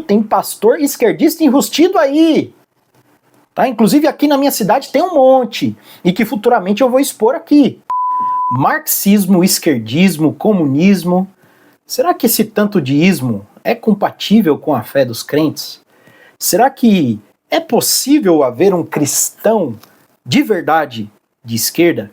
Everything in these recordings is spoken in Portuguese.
Tem pastor esquerdista enrustido aí, tá? Inclusive aqui na minha cidade tem um monte, e que futuramente eu vou expor aqui. Marxismo, esquerdismo, comunismo. Será que esse tanto de ismo é compatível com a fé dos crentes? Será que é possível haver um cristão de verdade de esquerda?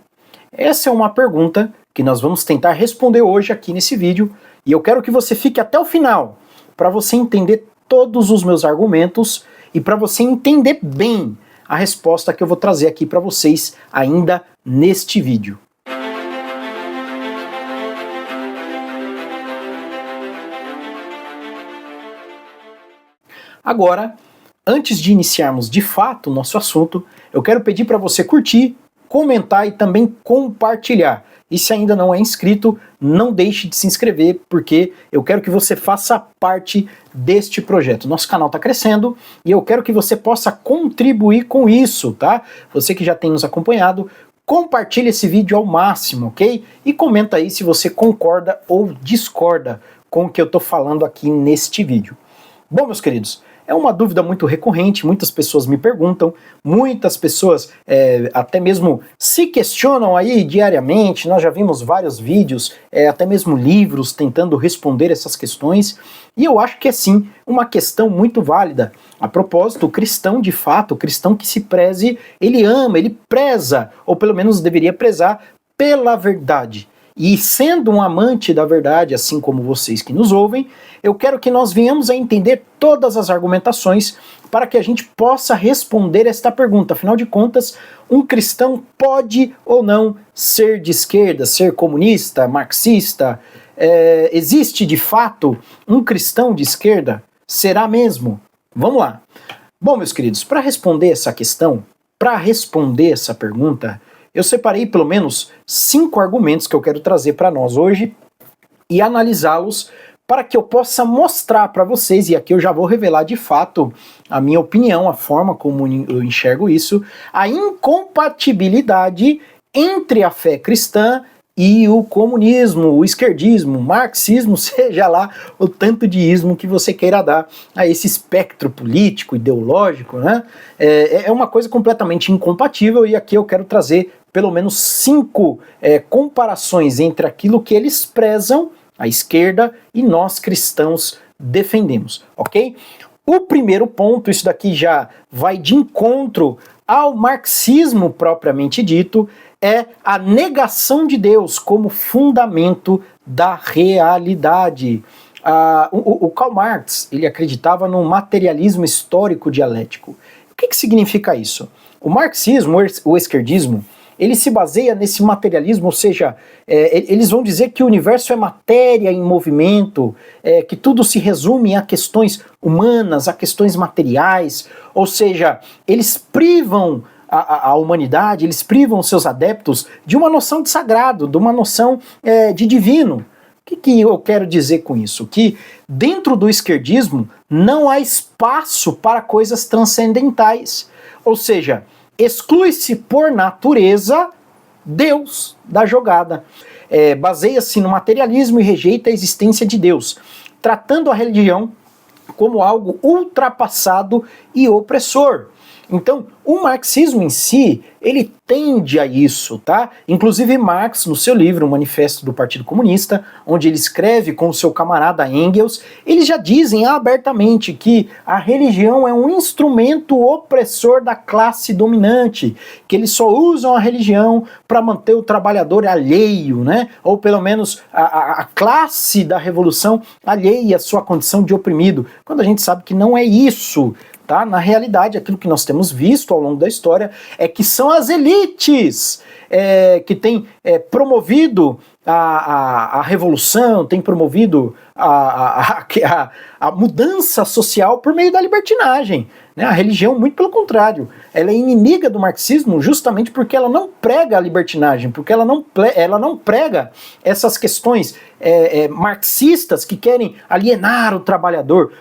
Essa é uma pergunta que nós vamos tentar responder hoje aqui nesse vídeo, e eu quero que você fique até o final, para você entender todos os meus argumentos e para você entender bem a resposta que eu vou trazer aqui para vocês ainda neste vídeo. Agora, antes de iniciarmos de fato o nosso assunto, eu quero pedir para você curtir, comentar e também compartilhar. E se ainda não é inscrito, não deixe de se inscrever, porque eu quero que você faça parte deste projeto. Nosso canal está crescendo e eu quero que você possa contribuir com isso, tá? Você que já tem nos acompanhado, compartilhe esse vídeo ao máximo, ok? E comenta aí se você concorda ou discorda com o que eu estou falando aqui neste vídeo. Bom, meus queridos, é uma dúvida muito recorrente, muitas pessoas me perguntam, muitas pessoas até mesmo se questionam aí diariamente, nós já vimos vários vídeos, até mesmo livros tentando responder essas questões, e eu acho que é sim uma questão muito válida. A propósito, o cristão de fato, o cristão que se preze, ele ama, ele preza, ou pelo menos deveria prezar pela verdade. E sendo um amante da verdade, assim como vocês que nos ouvem, eu quero que nós venhamos a entender todas as argumentações para que a gente possa responder esta pergunta. Afinal de contas, um cristão pode ou não ser de esquerda, ser comunista, marxista? Existe de fato um cristão de esquerda? Será mesmo? Vamos lá. Bom, meus queridos, para responder essa questão, para responder essa pergunta, eu separei pelo menos 5 argumentos que eu quero trazer para nós hoje e analisá-los para que eu possa mostrar para vocês, e aqui eu já vou revelar de fato a minha opinião, a forma como eu enxergo isso, a incompatibilidade entre a fé cristã e o comunismo, o esquerdismo, o marxismo, seja lá o tanto de ismo que você queira dar a esse espectro político, ideológico, né? É uma coisa completamente incompatível, e aqui eu quero trazer pelo menos 5 comparações entre aquilo que eles prezam, a esquerda, e nós cristãos defendemos, ok? O primeiro ponto, isso daqui já vai de encontro ao marxismo propriamente dito, é a negação de Deus como fundamento da realidade. O Karl Marx, ele acreditava no materialismo histórico dialético. O que significa isso? O marxismo, o esquerdismo, ele se baseia nesse materialismo, ou seja, eles vão dizer que o universo é matéria em movimento, que tudo se resume a questões humanas, a questões materiais, ou seja, eles privam a humanidade, eles privam seus adeptos de uma noção de sagrado, de uma noção de divino. O que eu quero dizer com isso? Que dentro do esquerdismo não há espaço para coisas transcendentais, ou seja, exclui-se por natureza Deus da jogada. Baseia-se no materialismo e rejeita a existência de Deus, tratando a religião como algo ultrapassado e opressor. Então, o marxismo em si, ele tende a isso, tá? Inclusive Marx, no seu livro, o Manifesto do Partido Comunista, onde ele escreve com o seu camarada Engels, eles já dizem abertamente que a religião é um instrumento opressor da classe dominante, que eles só usam a religião para manter o trabalhador alheio, né? Ou pelo menos a classe da revolução alheia à sua condição de oprimido, quando a gente sabe que não é isso. Tá? Na realidade, aquilo que nós temos visto ao longo da história é que são as elites que têm promovido a revolução, têm promovido a mudança social por meio da libertinagem. Né? A religião, muito pelo contrário, ela é inimiga do marxismo justamente porque ela não prega a libertinagem, porque ela não prega essas questões marxistas que querem alienar o trabalhador.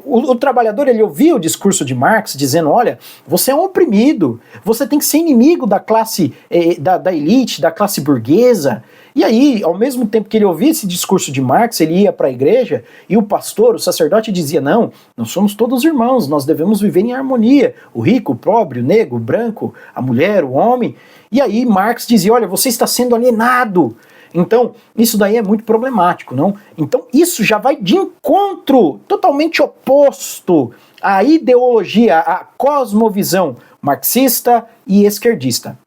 O trabalhador, ele ouvia o discurso de Marx dizendo, olha, você é um oprimido, você tem que ser inimigo da classe, da elite, da classe burguesa. E aí, ao mesmo tempo que ele ouvia esse discurso de Marx, ele ia para para a igreja e o pastor, o sacerdote dizia, não, nós somos todos irmãos, nós devemos viver em harmonia, o rico, o pobre, o negro, o branco, a mulher, o homem. E aí Marx dizia, olha, você está sendo alienado. Então, isso daí é muito problemático, não? Então, isso já vai de encontro, totalmente oposto à ideologia, à cosmovisão marxista e esquerdista.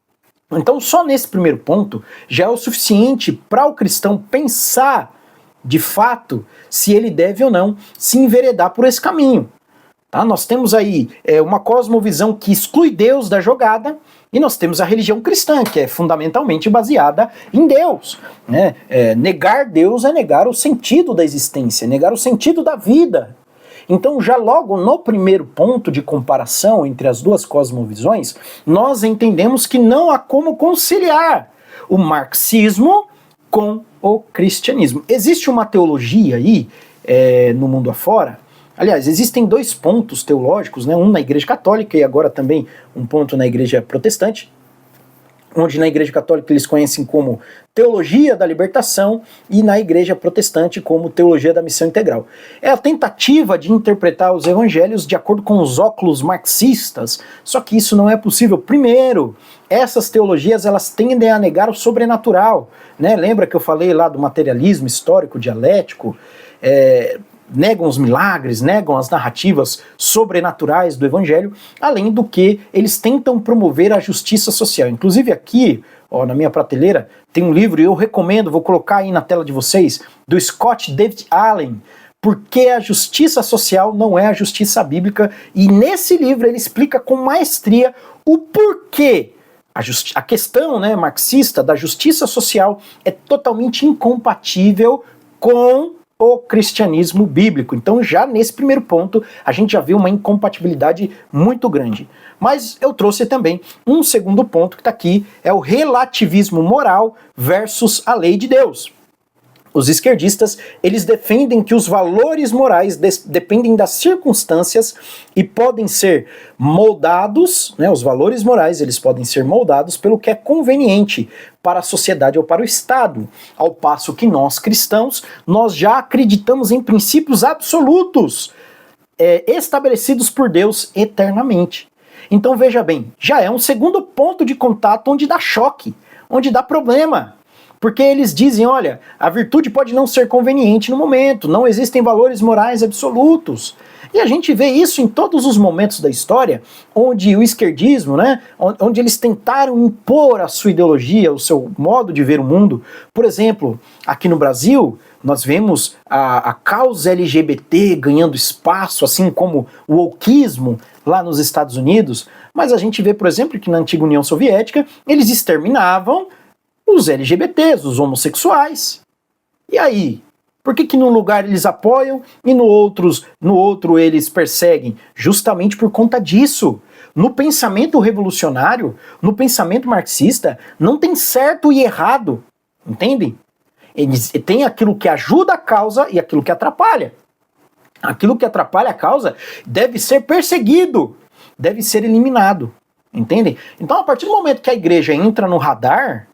Então, só nesse primeiro ponto, já é o suficiente para o cristão pensar, de fato, se ele deve ou não se enveredar por esse caminho. Tá? Nós temos aí uma cosmovisão que exclui Deus da jogada, e nós temos a religião cristã, que é fundamentalmente baseada em Deus. Né? Negar Deus é negar o sentido da existência, negar o sentido da vida. Então, já logo no primeiro ponto de comparação entre as duas cosmovisões, nós entendemos que não há como conciliar o marxismo com o cristianismo. Existe uma teologia aí, no mundo afora. Aliás, existem dois pontos teológicos, né? Um na Igreja Católica e agora também um ponto na Igreja Protestante, onde na Igreja Católica eles conhecem como teologia da libertação e na Igreja Protestante como teologia da missão integral. É a tentativa de interpretar os evangelhos de acordo com os óculos marxistas, só que isso não é possível. Primeiro, essas teologias elas tendem a negar o sobrenatural, né? Lembra que eu falei lá do materialismo histórico dialético? Negam os milagres, negam as narrativas sobrenaturais do evangelho, além do que eles tentam promover a justiça social. Inclusive aqui, ó, na minha prateleira, tem um livro, e eu recomendo, vou colocar aí na tela de vocês, do Scott David Allen, Por que a justiça social não é a justiça bíblica, e nesse livro ele explica com maestria o porquê a questão, né, marxista da justiça social é totalmente incompatível com o cristianismo bíblico. Então já nesse primeiro ponto a gente já vê uma incompatibilidade muito grande. Mas eu trouxe também um segundo ponto que está aqui, é o relativismo moral versus a lei de Deus. Os esquerdistas, eles defendem que os valores morais dependem das circunstâncias e podem ser moldados, né, os valores morais, eles podem ser moldados pelo que é conveniente para a sociedade ou para o Estado, ao passo que nós, cristãos, nós já acreditamos em princípios absolutos, estabelecidos por Deus eternamente. Então veja bem, já é um segundo ponto de contato onde dá choque, onde dá problema. Porque eles dizem, olha, a virtude pode não ser conveniente no momento, não existem valores morais absolutos. E a gente vê isso em todos os momentos da história, onde o esquerdismo, né, onde eles tentaram impor a sua ideologia, o seu modo de ver o mundo. Por exemplo, aqui no Brasil, nós vemos a causa LGBT ganhando espaço, assim como o wokeismo lá nos Estados Unidos, mas a gente vê, por exemplo, que na antiga União Soviética, eles exterminavam os LGBTs, os homossexuais. E aí? Por que num lugar eles apoiam e no outro eles perseguem? Justamente por conta disso. No pensamento revolucionário, no pensamento marxista, não tem certo e errado. Entendem? Eles têm aquilo que ajuda a causa e aquilo que atrapalha. Aquilo que atrapalha a causa deve ser perseguido, deve ser eliminado. Entendem? Então, a partir do momento que a igreja entra no radar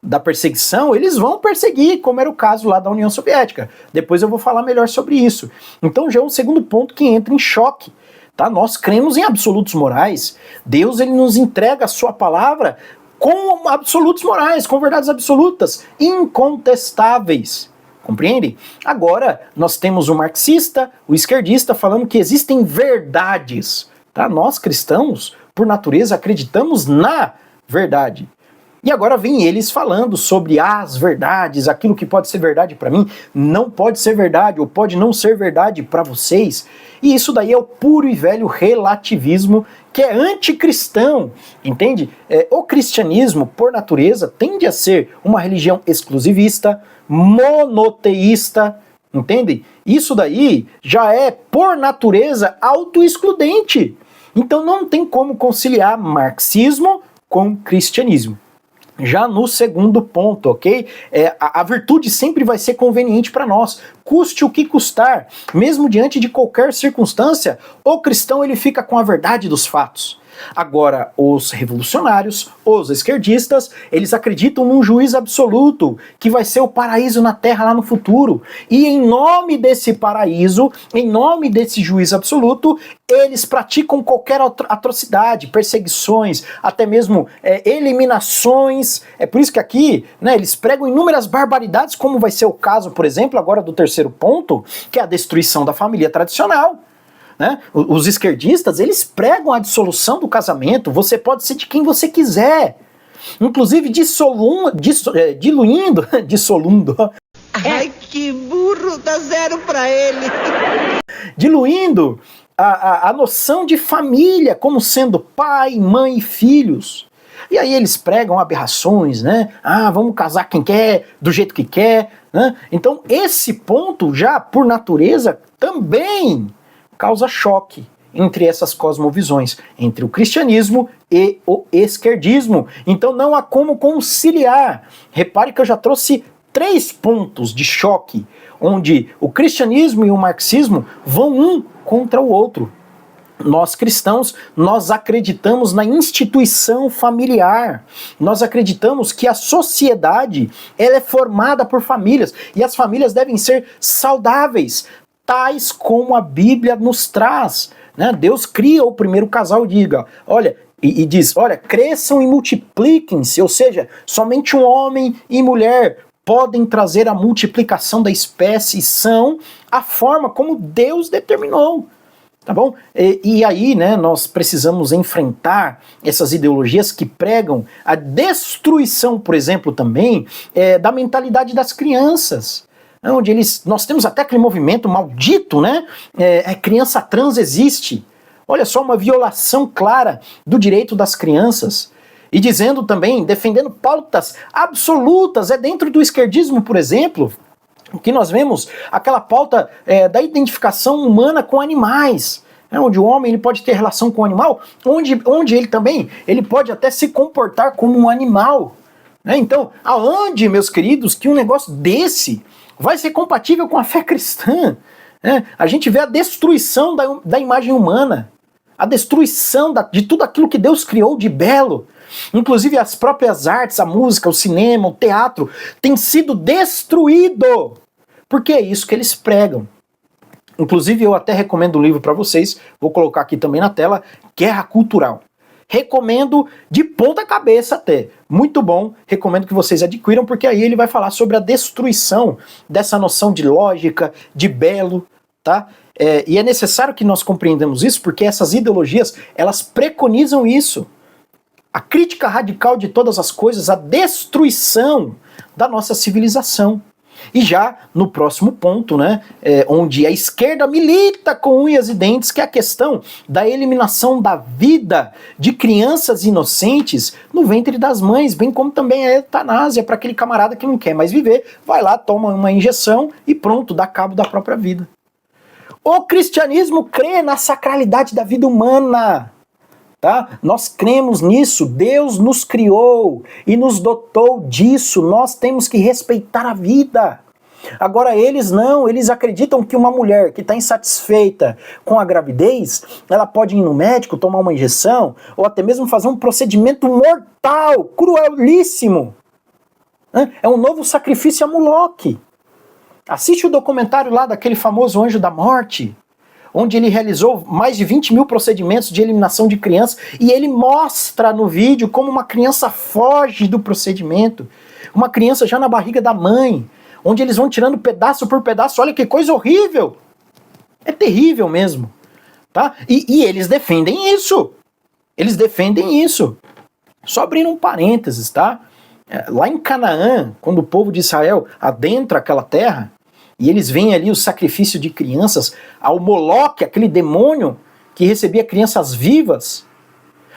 da perseguição, eles vão perseguir, como era o caso lá da União Soviética. Depois eu vou falar melhor sobre isso. Então já é um segundo ponto que entra em choque. Tá? Nós cremos em absolutos morais. Deus ele nos entrega a sua palavra com absolutos morais, com verdades absolutas, incontestáveis. Compreendem? Agora, nós temos o marxista, o esquerdista falando que existem verdades. Tá? Nós cristãos, por natureza, acreditamos na verdade. E agora vem eles falando sobre as verdades, aquilo que pode ser verdade para mim, não pode ser verdade, ou pode não ser verdade para vocês. E isso daí é o puro e velho relativismo, que é anticristão, entende? O cristianismo, por natureza, tende a ser uma religião exclusivista, monoteísta, entende? Isso daí já é, por natureza, autoexcludente. Então não tem como conciliar marxismo com cristianismo. Já no segundo ponto, ok? A virtude sempre vai ser conveniente para nós, custe o que custar. Mesmo diante de qualquer circunstância, o cristão ele fica com a verdade dos fatos. Agora, os revolucionários, os esquerdistas, eles acreditam num juiz absoluto, que vai ser o paraíso na Terra lá no futuro. E em nome desse paraíso, em nome desse juiz absoluto, eles praticam qualquer atrocidade, perseguições, até mesmo eliminações. É por isso que aqui, né, eles pregam inúmeras barbaridades, como vai ser o caso, por exemplo, agora do terceiro ponto, que é a destruição da família tradicional. Né? Os esquerdistas, eles pregam a dissolução do casamento. Você pode ser de quem você quiser, inclusive diluindo. Ai, que burro, dá 0 pra ele. Diluindo a noção de família como sendo pai, mãe e filhos. E aí eles pregam aberrações, né? Vamos casar quem quer, do jeito que quer, né? Então esse ponto já, por natureza, também causa choque entre essas cosmovisões, entre o cristianismo e o esquerdismo. Então não há como conciliar. Repare que eu já trouxe 3 pontos de choque, onde o cristianismo e o marxismo vão um contra o outro. Nós cristãos, nós acreditamos na instituição familiar. Nós acreditamos que a sociedade, ela é formada por famílias, e as famílias devem ser saudáveis, tais como a Bíblia nos traz, né? Deus cria o primeiro casal e diz, olha, cresçam e multipliquem-se, ou seja, somente um homem e mulher podem trazer a multiplicação da espécie, são a forma como Deus determinou. Tá bom? E aí, né, nós precisamos enfrentar essas ideologias que pregam a destruição, por exemplo, também, da mentalidade das crianças. Onde nós temos até aquele movimento maldito, né? Criança trans existe. Olha só, uma violação clara do direito das crianças. E dizendo também, defendendo pautas absolutas, dentro do esquerdismo, por exemplo, que nós vemos aquela pauta da identificação humana com animais, onde o homem ele pode ter relação com o animal, onde ele também pode até se comportar como um animal. Né? Então, aonde, meus queridos, que um negócio desse vai ser compatível com a fé cristã? A gente vê a destruição da imagem humana, a destruição de tudo aquilo que Deus criou de belo. Inclusive as próprias artes, a música, o cinema, o teatro, tem sido destruído, porque é isso que eles pregam. Inclusive eu até recomendo um livro para vocês, vou colocar aqui também na tela, Guerra Cultural. Recomendo de ponta cabeça até, muito bom, recomendo que vocês adquiram, porque aí ele vai falar sobre a destruição dessa noção de lógica, de belo, tá? E é necessário que nós compreendamos isso, porque essas ideologias, elas preconizam isso. A crítica radical de todas as coisas, a destruição da nossa civilização. E já no próximo ponto, né, onde a esquerda milita com unhas e dentes, que é a questão da eliminação da vida de crianças inocentes no ventre das mães, bem como também a eutanásia para aquele camarada que não quer mais viver, vai lá, toma uma injeção e pronto, dá cabo da própria vida. O cristianismo crê na sacralidade da vida humana. Tá? Nós cremos nisso, Deus nos criou e nos dotou disso, nós temos que respeitar a vida. Agora eles não, eles acreditam que uma mulher que está insatisfeita com a gravidez, ela pode ir no médico, tomar uma injeção, ou até mesmo fazer um procedimento mortal, cruelíssimo. É um novo sacrifício a Moloque. Assiste o documentário lá daquele famoso Anjo da Morte, onde ele realizou mais de 20 mil procedimentos de eliminação de crianças, e ele mostra no vídeo como uma criança foge do procedimento, uma criança já na barriga da mãe, onde eles vão tirando pedaço por pedaço. Olha que coisa horrível! É terrível mesmo. Tá? E eles defendem isso. Eles defendem isso. Só abrindo um parênteses, tá? Lá em Canaã, quando o povo de Israel adentra aquela terra, e eles veem ali o sacrifício de crianças ao Moloque, aquele demônio que recebia crianças vivas.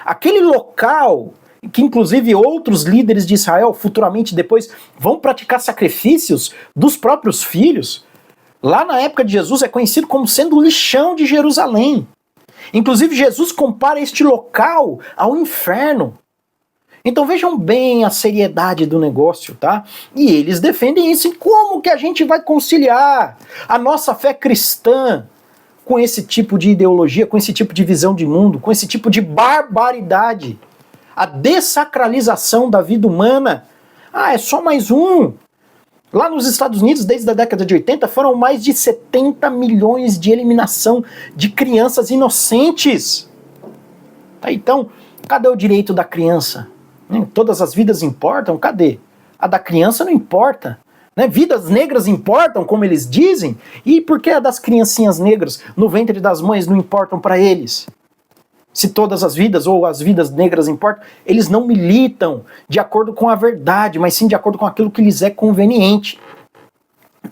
Aquele local que inclusive outros líderes de Israel futuramente depois vão praticar sacrifícios dos próprios filhos. Lá na época de Jesus é conhecido como sendo o lixão de Jerusalém. Inclusive Jesus compara este local ao inferno. Então vejam bem a seriedade do negócio, tá? E eles defendem isso. E como que a gente vai conciliar a nossa fé cristã com esse tipo de ideologia, com esse tipo de visão de mundo, com esse tipo de barbaridade. A dessacralização da vida humana. Ah, é só mais um. Lá nos Estados Unidos, desde a década de 80, foram mais de 70 milhões de eliminação de crianças inocentes. Tá, então, cadê o direito da criança? Todas as vidas importam? Cadê? A da criança não importa. Né? Vidas negras importam, como eles dizem, e por que a das criancinhas negras no ventre das mães não importam para eles? Se todas as vidas ou as vidas negras importam, eles não militam de acordo com a verdade, mas sim de acordo com aquilo que lhes é conveniente.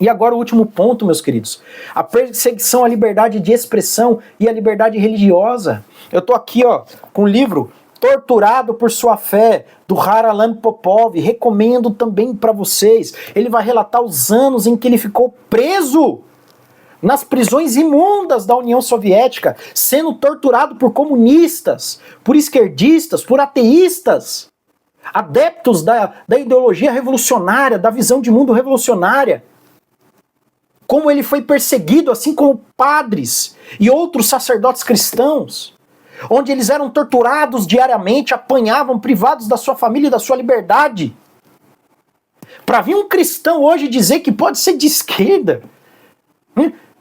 E agora o último ponto, meus queridos. A perseguição à liberdade de expressão e à liberdade religiosa. Eu tô aqui, ó, com o livro Torturado por Sua Fé, do Haralan Popov. Recomendo também para vocês. Ele vai relatar os anos em que ele ficou preso nas prisões imundas da União Soviética, sendo torturado por comunistas, por esquerdistas, por ateístas, adeptos da ideologia revolucionária, da visão de mundo revolucionária. Como ele foi perseguido, assim como padres e outros sacerdotes cristãos, onde eles eram torturados diariamente, apanhavam, privados da sua família e da sua liberdade. Para vir um cristão hoje dizer que pode ser de esquerda,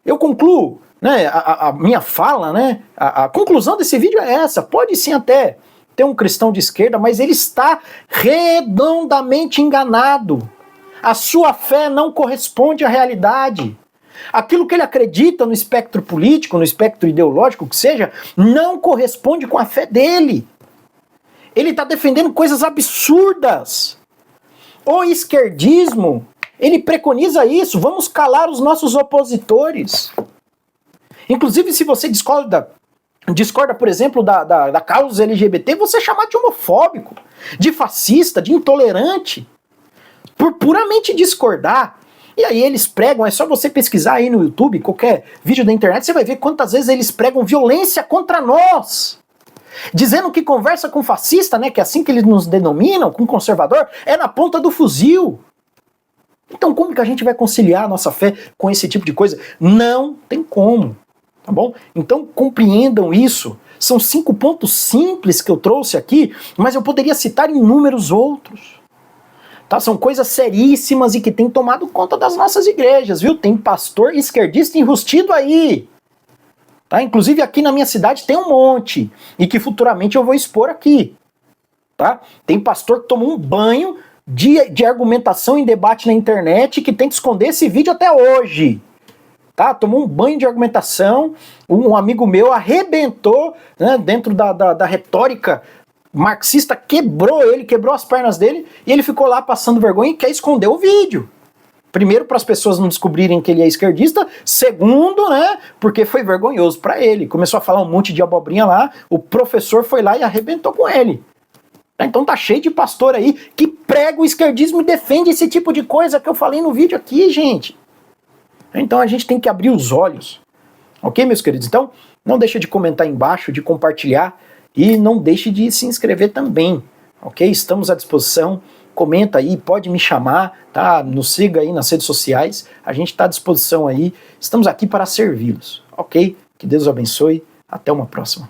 eu concluo, né, a minha fala, né, a conclusão desse vídeo é essa. Pode sim até ter um cristão de esquerda, mas ele está redondamente enganado. A sua fé não corresponde à realidade. Aquilo que ele acredita no espectro político, no espectro ideológico, que seja, não corresponde com a fé dele. Ele está defendendo coisas absurdas. O esquerdismo, ele preconiza isso. Vamos calar os nossos opositores. Inclusive, se você discorda, por exemplo, da causa LGBT, você é chamado de homofóbico, de fascista, de intolerante, por puramente discordar. E aí eles pregam, é só você pesquisar aí no YouTube, qualquer vídeo da internet, você vai ver quantas vezes eles pregam violência contra nós. Dizendo que conversa com fascista, né, que é assim que eles nos denominam, com conservador, é na ponta do fuzil. Então como que a gente vai conciliar a nossa fé com esse tipo de coisa? Não tem como, tá bom? Então compreendam isso. São 5 pontos simples que eu trouxe aqui, mas eu poderia citar inúmeros outros. Tá? São coisas seríssimas e que tem tomado conta das nossas igrejas, viu? Tem pastor esquerdista enrustido aí. Tá? Inclusive aqui na minha cidade tem um monte, e que futuramente eu vou expor aqui. Tá? Tem pastor que tomou um banho de argumentação em debate na internet que tenta esconder esse vídeo até hoje. Tá? Tomou um banho de argumentação, um amigo meu arrebentou, né, dentro da retórica marxista, quebrou as pernas dele, e ele ficou lá passando vergonha e quer esconder o vídeo. Primeiro, para as pessoas não descobrirem que ele é esquerdista. Segundo, né, porque foi vergonhoso para ele. Começou a falar um monte de abobrinha lá, o professor foi lá e arrebentou com ele. Então tá cheio de pastor aí que prega o esquerdismo e defende esse tipo de coisa que eu falei no vídeo aqui, gente. Então a gente tem que abrir os olhos. Ok, meus queridos? Então, não deixa de comentar aí embaixo, de compartilhar, e não deixe de se inscrever também. Ok? Estamos à disposição. Comenta aí, pode me chamar, tá? Nos siga aí nas redes sociais. A gente está à disposição aí. Estamos aqui para servi-los. Ok? Que Deus abençoe. Até uma próxima.